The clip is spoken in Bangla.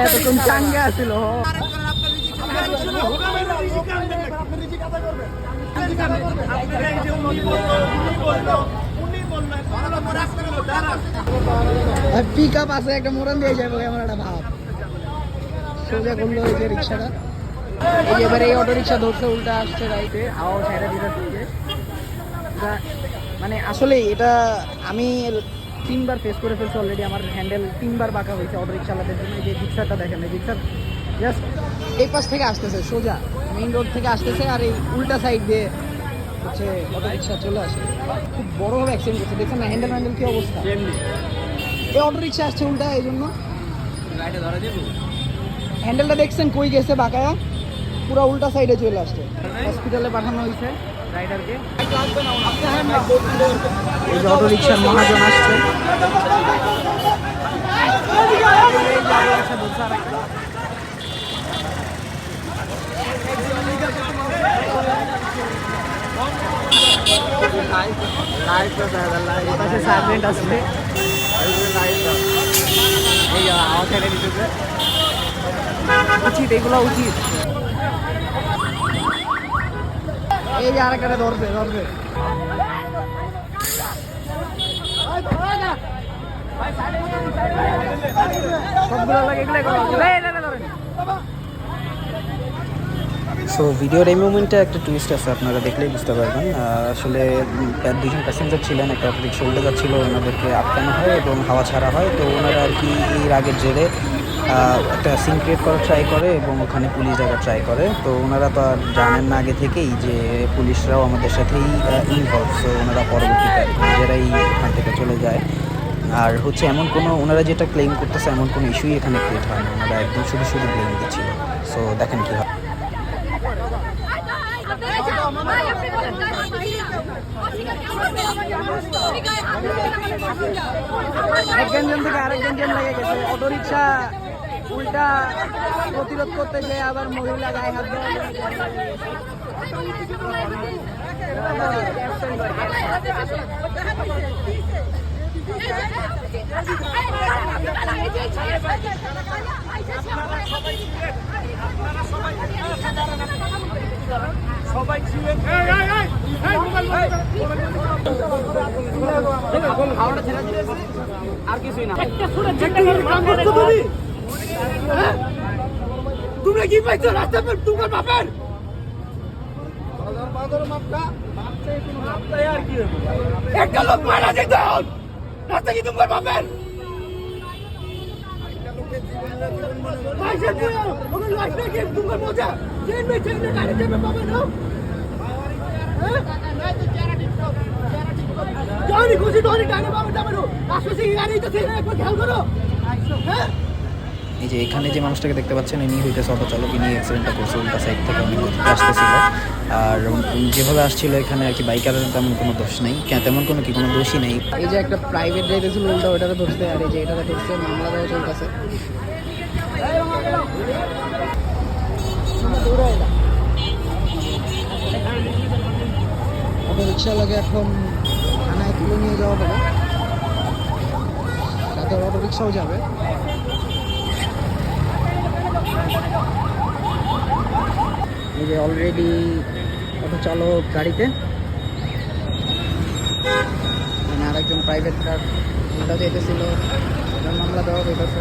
এতক্ষণ চাঙ্গা ছিল। পিক আপ আছে একটা মোড়ন দিয়ে যাবো আমার একটা ভাব সোজা করলো ওই যে রিক্সাটা। এবারে এই অটো রিক্সা ধরছে উল্টা আসছে রাইটে হাওয়া ছেড়ে দিতে। মানে আসলে এটা আমি 3 বার ফেস করে ফেলছি অলরেডি। আমার হ্যান্ডেল 3 বার বাঁকা হয়েছে অটো রিক্সাওয়ালাদের জন্য। এই যে রিক্সাটা দেখেন, এই রিক্সার জাস্ট এই পাশ থেকে আসতেছে সোজা মেইন রোড থেকে আসতেছে, আর এই উল্টা সাইড দিয়ে হচ্ছে অটো রিক্সা চলে আসে। খুব বড়োভাবে অ্যাক্সিডেন্ট করছে, দেখছেন না হ্যান্ডেল কি অবস্থা। এই অটো রিক্সা আসছে উল্টা, এই জন্য হ্যান্ডেলটা দেখছেন কই গেছে বাঁকায়া, পুরো উল্টা সাইডে চলে আসছে। হসপিটালে পাঠানো হয়েছে রাইডারকে। এই যে অটো রিক্সার মহাজন আসছে। সার্জেন্ট আসছে, উচিত এগুলো উচিত। এই যে আরেকটা ধরবে সো ভিডিওর এই মুমেন্টে একটা টুইস্ট আছে, আপনারা দেখলেই বুঝতে পারবেন। আসলে 2জন প্যাসেঞ্জার ছিলেন, একটা অটো রিক্সা উল্টে যাচ্ছিলো, ওনাদেরকে আটকানো হয় এবং হাওয়া ছাড়া হয়। তো ওনারা আর কি এই রাগের জেরে একটা সিন ক্রিয়েট করার ট্রাই করে এবং ওখানে পুলিশ ডাকার ট্রাই করে। তো ওনারা তো আর জানেন না আগে থেকেই যে পুলিশরাও আমাদের সাথেই ইনভলভ। সো ওনারা পরবর্তীতে নিজেরাই ওখান থেকে চলে যায়। আর হচ্ছে এমন কোনো ওনারা যেটা ক্লেম করতেছে এমন কোনো ইস্যুই এখানে ক্রিয়েট হয় না, ওনারা একদম শুধু ব্লেম দিচ্ছিল। সো দেখেন কী হয়। একজন থেকে আরেকজন লেগে গেছে। অটো রিক্সা উল্টা প্রতিরোধ করতে গিয়ে আবার মহিলা গায়ে হাত দেওয়া। আর কিছুই না। তোমরা কি পাইছো রাস্তা পর তোমার বাপের একটা লোক মারা যেত রাস্তা কি তোমার বাপের তোমার মজা গাড়ি চেপে পাবে না। জনি খুশি ধরে টানে পাবে যাবে না। আসলে এই গাড়ি তো একবার খেয়াল করো। হ্যাঁ এই যে এখানে যে মানুষটাকে দেখতে পাচ্ছেন ইনি হইতেছে অটো চালক, ইনি অ্যাক্সিডেন্টটা করছে উল্টা সাইড থেকে উনি আসতেছিল। আর যেভাবে আসছিল এখানে আর কি বাইকারের তেমন কোনো দোষ নেই, তেমন কোনো দোষই নেই। এই যে একটা প্রাইভেট যাইতেছিল উল্টা ওইটাকে ধরছে, আর এই যে এটাকে ধরছে, মামলা দেওয়া চলতেছে। অটো রিক্সাওয়ালাকে এখন থানায় তুলে নিয়ে যাওয়া হবে, সাথে অটো রিক্সাও যাবে। এই যে অলরেডি অটো চালক গাড়িতে, মানে আরেকজন প্রাইভেট কার উল্টা যেতেছিল, মামলা দেওয়া হইতেছে।